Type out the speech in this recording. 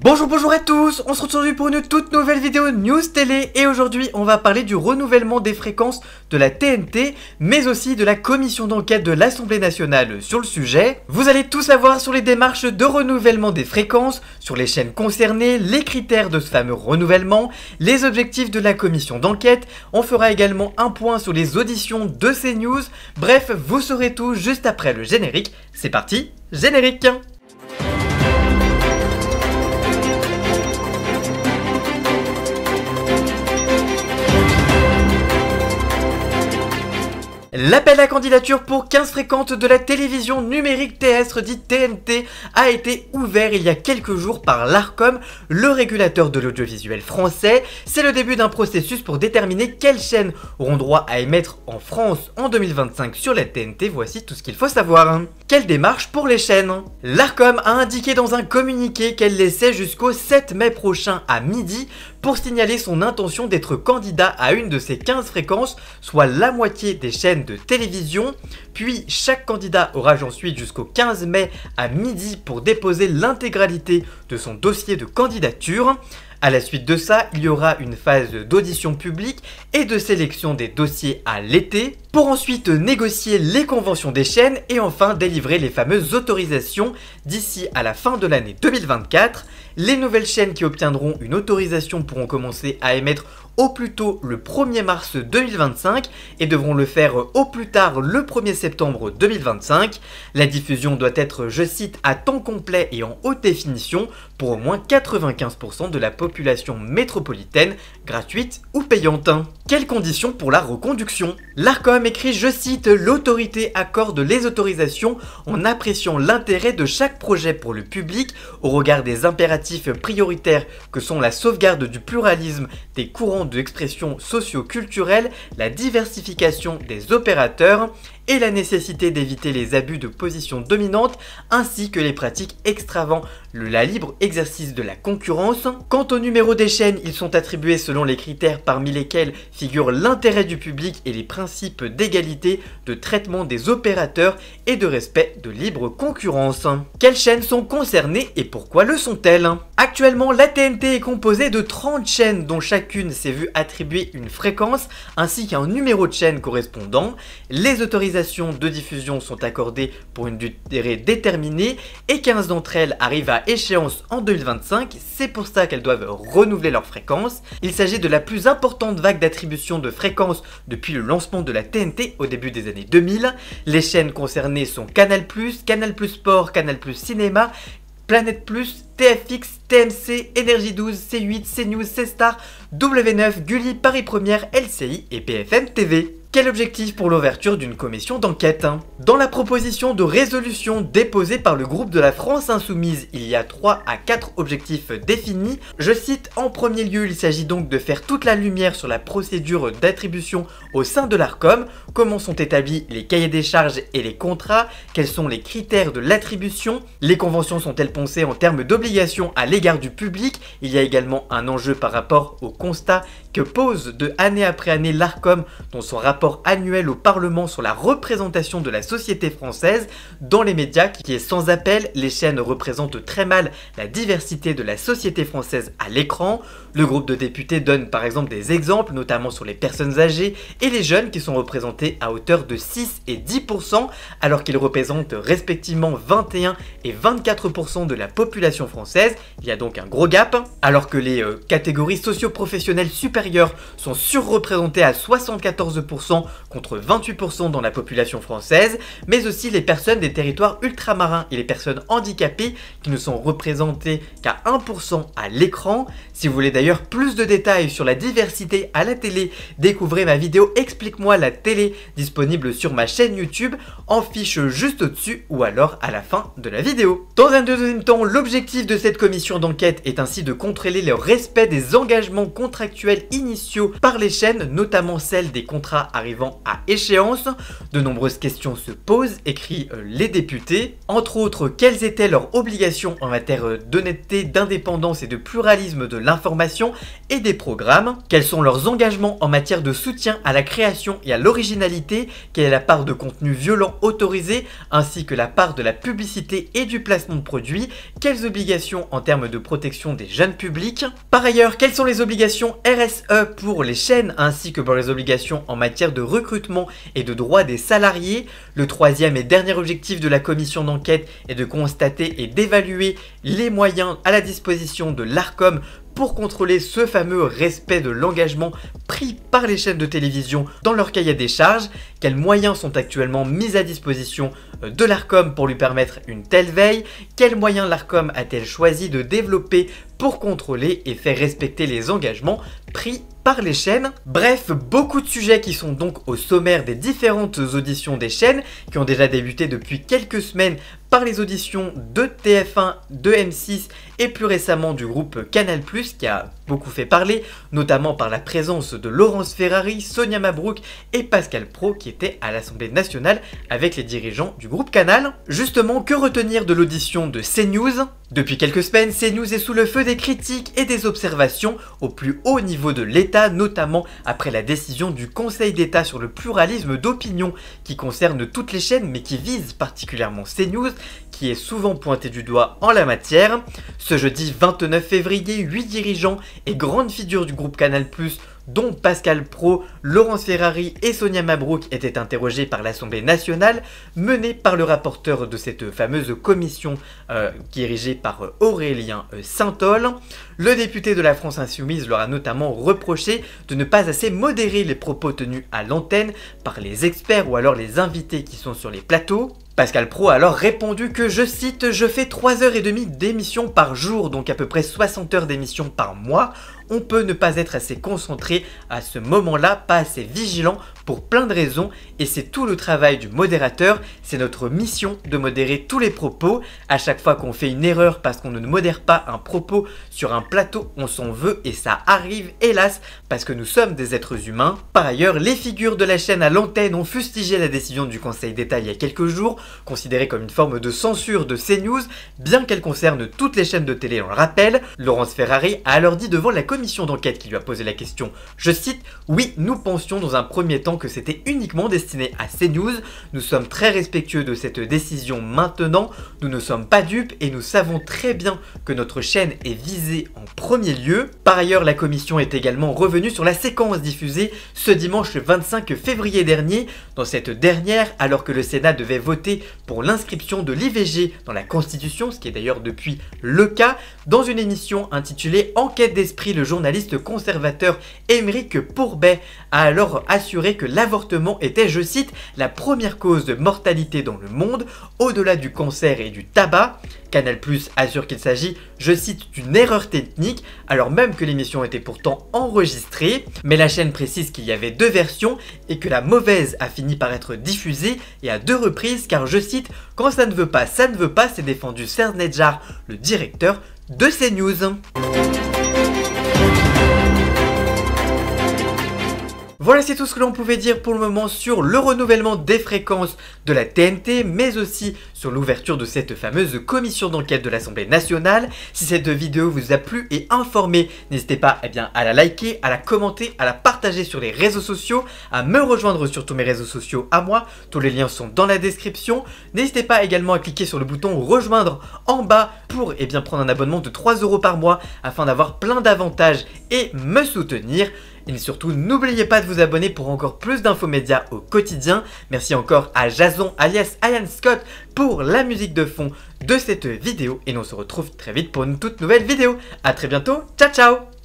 Bonjour à tous, on se retrouve aujourd'hui pour une toute nouvelle vidéo news télé et aujourd'hui on va parler du renouvellement des fréquences de la TNT mais aussi de la commission d'enquête de l'Assemblée nationale sur le sujet. Vous allez tout savoir sur les démarches de renouvellement des fréquences, sur les chaînes concernées, les critères de ce fameux renouvellement, les objectifs de la commission d'enquête. On fera également un point sur les auditions de CNews. Bref, vous saurez tout juste après le générique. C'est parti, générique! L'appel à candidature pour 15 fréquentes de la télévision numérique terrestre dite TNT a été ouvert il y a quelques jours par l'Arcom, le régulateur de l'audiovisuel français. C'est le début d'un processus pour déterminer quelles chaînes auront droit à émettre en France en 2025 sur la TNT. Voici tout ce qu'il faut savoir. Quelle démarche pour les chaînes? L'Arcom a indiqué dans un communiqué qu'elle laissait jusqu'au 7 mai prochain à midi pour signaler son intention d'être candidat à une de ces 15 fréquences, soit la moitié des chaînes de télévision. Puis chaque candidat aura ensuite jusqu'au 15 mai à midi pour déposer l'intégralité de son dossier de candidature. À la suite de ça, il y aura une phase d'audition publique et de sélection des dossiers à l'été, pour ensuite négocier les conventions des chaînes et enfin délivrer les fameuses autorisations d'ici à la fin de l'année 2024. Les nouvelles chaînes qui obtiendront une autorisation pourront commencer à émettre au plus tôt le 1er mars 2025 et devront le faire au plus tard le 1er septembre 2025. La diffusion doit être, je cite, à temps complet et en haute définition pour au moins 95% de la population métropolitaine, gratuite ou payante. Quelles conditions pour la reconduction? L'Arcom écrit, je cite, l'autorité accorde les autorisations en appréciant l'intérêt de chaque projet pour le public au regard des impératifs prioritaires que sont la sauvegarde du pluralisme des courants d'expression socio-culturelle, la diversification des opérateurs et la nécessité d'éviter les abus de position dominante ainsi que les pratiques extravant la libre exercice de la concurrence. Quant au numéro des chaînes, ils sont attribués selon les critères parmi lesquels figurent l'intérêt du public et les principes d'égalité de traitement des opérateurs et de respect de libre concurrence. Quelles chaînes sont concernées et pourquoi le sont-elles? Actuellement, la TNT est composée de 30 chaînes dont chacune s'est vue attribuer une fréquence ainsi qu'un numéro de chaîne correspondant. Les autorisations de diffusion sont accordées pour une durée déterminée et 15 d'entre elles arrivent à échéance en 2025, c'est pour ça qu'elles doivent renouveler leur fréquence. Il s'agit de la plus importante vague d'attribution de fréquences depuis le lancement de la TNT au début des années 2000. Les chaînes concernées sont Canal+, Canal+ Sport, Canal+ Cinéma, Planète+, TFX, TMC, Énergie 12, C8, CNews, C-Star, W9, Gulli, Paris Première, LCI et BFM TV. Quel objectif pour l'ouverture d'une commission d'enquête? Dans la proposition de résolution déposée par le groupe de la France Insoumise, il y a 3 à 4 objectifs définis. Je cite, en premier lieu, il s'agit donc de faire toute la lumière sur la procédure d'attribution au sein de l'Arcom, comment sont établis les cahiers des charges et les contrats, quels sont les critères de l'attribution, les conventions sont-elles pensées en termes d'obligations à l'égard du public. Il y a également un enjeu par rapport au constat que pose de année après année l'Arcom dans son rapport annuel au Parlement sur la représentation de la société française dans les médias qui est sans appel. Les chaînes représentent très mal la diversité de la société française à l'écran. Le groupe de députés donne par exemple des exemples, notamment sur les personnes âgées et les jeunes qui sont représentés à hauteur de 6 et 10% alors qu'ils représentent respectivement 21 et 24% de la population française. Il y a donc un gros gap, alors que les catégories socio-professionnelles supérieures sont surreprésentées à 74% contre 28% dans la population française, mais aussi les personnes des territoires ultramarins et les personnes handicapées qui ne sont représentées qu'à 1% à l'écran. Si vous voulez d'ailleurs plus de détails sur la diversité à la télé, découvrez ma vidéo Explique-moi la télé disponible sur ma chaîne YouTube en fiche juste au-dessus ou alors à la fin de la vidéo. Dans un deuxième temps, l'objectif de cette commission d'enquête est ainsi de contrôler le respect des engagements contractuels initiaux par les chaînes, notamment celle des contrats arrivant à échéance. De nombreuses questions se posent, écrit les députés. Entre autres, quelles étaient leurs obligations en matière d'honnêteté, d'indépendance et de pluralisme de l'information et des programmes? Quels sont leurs engagements en matière de soutien à la création et à l'originalité? Quelle est la part de contenu violent autorisé, ainsi que la part de la publicité et du placement de produits? Quelles obligations en termes de protection des jeunes publics? Par ailleurs, quelles sont les obligations RSE pour les chaînes, ainsi que pour les obligations en matière de recrutement et de droits des salariés? Le troisième et dernier objectif de la commission d'enquête est de constater et d'évaluer les moyens à la disposition de l'Arcom pour contrôler ce fameux respect de l'engagement pris par les chaînes de télévision dans leur cahier des charges. Quels moyens sont actuellement mis à disposition de l'Arcom pour lui permettre une telle veille? Quels moyens l'Arcom a-t-elle choisi de développer pour contrôler et faire respecter les engagements pris par les chaînes? Bref, beaucoup de sujets qui sont donc au sommaire des différentes auditions des chaînes qui ont déjà débuté depuis quelques semaines par les auditions de TF1, de M6 et plus récemment du groupe Canal+, qui a beaucoup fait parler, notamment par la présence de Laurence Ferrari, Sonia Mabrouk et Pascal Praud qui étaient à l'Assemblée nationale avec les dirigeants du groupe Canal. Justement, que retenir de l'audition de CNews? Depuis quelques semaines, CNews est sous le feu des critiques et des observations au plus haut niveau de l'État, notamment après la décision du Conseil d'État sur le pluralisme d'opinion qui concerne toutes les chaînes mais qui vise particulièrement CNews, qui est souvent pointé du doigt en la matière. Ce jeudi 29 février, 8 dirigeants et grandes figures du groupe Canal+, dont Pascal Praud, Laurence Ferrari et Sonia Mabrouk étaient interrogés par l'Assemblée nationale, menée par le rapporteur de cette fameuse commission dirigée par Aurélien Saint-Ol. Le député de la France Insoumise leur a notamment reproché de ne pas assez modérer les propos tenus à l'antenne par les experts ou alors les invités qui sont sur les plateaux. Pascal Praud a alors répondu que, je cite, « Je fais 3h30 d'émission par jour, donc à peu près 60 heures d'émission par mois. On peut ne pas être assez concentré à ce moment-là, pas assez vigilant pour plein de raisons, et c'est tout le travail du modérateur, c'est notre mission de modérer tous les propos. À chaque fois qu'on fait une erreur parce qu'on ne modère pas un propos sur un plateau, on s'en veut et ça arrive, hélas, parce que nous sommes des êtres humains. » Par ailleurs, les figures de la chaîne à l'antenne ont fustigé la décision du Conseil d'État il y a quelques jours, considérée comme une forme de censure de CNews, bien qu'elle concerne toutes les chaînes de télé, on le rappelle. Laurence Ferrari a alors dit devant la commission d'enquête qui lui a posé la question, je cite, « Oui, nous pensions dans un premier temps que c'était uniquement destiné à CNews. Nous sommes très respectueux de cette décision maintenant. Nous ne sommes pas dupes et nous savons très bien que notre chaîne est visée en premier lieu. » Par ailleurs, la commission est également revenue sur la séquence diffusée ce dimanche 25 février dernier. Dans cette dernière, alors que le Sénat devait voter pour l'inscription de l'IVG dans la Constitution, ce qui est d'ailleurs depuis le cas, dans une émission intitulée Enquête d'esprit, le journaliste conservateur Émeric Pourbet a alors assuré que l'avortement était, je cite, la première cause de mortalité dans le monde, au-delà du cancer et du tabac. Canal+ assure qu'il s'agit, je cite, d'une erreur technique, alors même que l'émission était pourtant enregistrée, mais la chaîne précise qu'il y avait deux versions et que la mauvaise a fini par être diffusée et à deux reprises car, je cite, quand ça ne veut pas, ça ne veut pas, s'est défendu Serge Nedjar, le directeur de CNews. Voilà, c'est tout ce que l'on pouvait dire pour le moment sur le renouvellement des fréquences de la TNT, mais aussi sur l'ouverture de cette fameuse commission d'enquête de l'Assemblée nationale. Si cette vidéo vous a plu et informé, n'hésitez pas à la liker, à la commenter, à la partager sur les réseaux sociaux, à me rejoindre sur tous mes réseaux sociaux à moi. Tous les liens sont dans la description. N'hésitez pas également à cliquer sur le bouton rejoindre en bas pour prendre un abonnement de 3 € par mois afin d'avoir plein d'avantages et me soutenir. Et surtout, n'oubliez pas de vous abonner pour encore plus d'infos médias au quotidien. Merci encore à Jason alias Ian Scott pour la musique de fond de cette vidéo. Et on se retrouve très vite pour une toute nouvelle vidéo. A très bientôt, ciao ciao!